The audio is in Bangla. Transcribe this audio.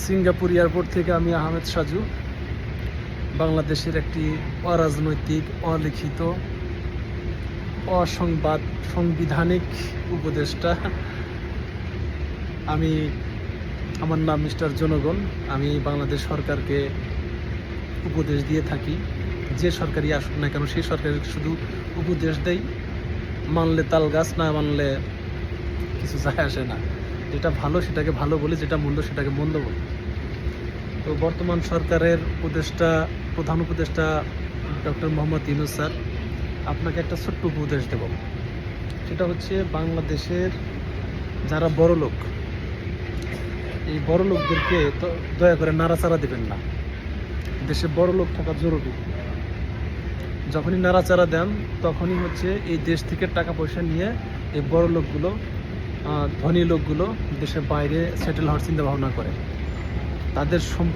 সিঙ্গাপুর এয়ারপোর্ট থেকে আমি আহমেদ সাজু, বাংলাদেশের একটি অরাজনৈতিক, অলিখিত, সাংবিধানিক উপদেষ্টা। আমার নাম মিস্টার জনগণ। আমি বাংলাদেশ সরকারকে উপদেশ দিয়ে থাকি, যে সরকারই আসুক না কেন সেই সরকারের শুধু উপদেশ দেই, মানলে তাল গাছ, না মানলে কিছু যায় আসে না। যেটা ভালো সেটাকে ভালো বলি, যেটা মন্দ সেটাকে মন্দ বলি। তো বর্তমান সরকারের প্রধান উপদেষ্টা ডক্টর মোহাম্মদ ইউনূস স্যার, আপনাকে একটা ছোট্ট উপদেশ দেব। সেটা হচ্ছে, বাংলাদেশের যারা বড় লোক, এই বড় লোকদেরকে তো দয়া করে নাড়াচাড়া দেবেন না। দেশে বড় লোক থাকা জরুরি। যখনই নাড়াচাড়া দেন তখনই হচ্ছে এই দেশ থেকে টাকা পয়সা নিয়ে এই বড় লোকগুলো, ধনী লোকগুলো দেশের বাইরে সেটেল হওয়ার চিন্তা ভাবনা করে। তাদের সম্পদ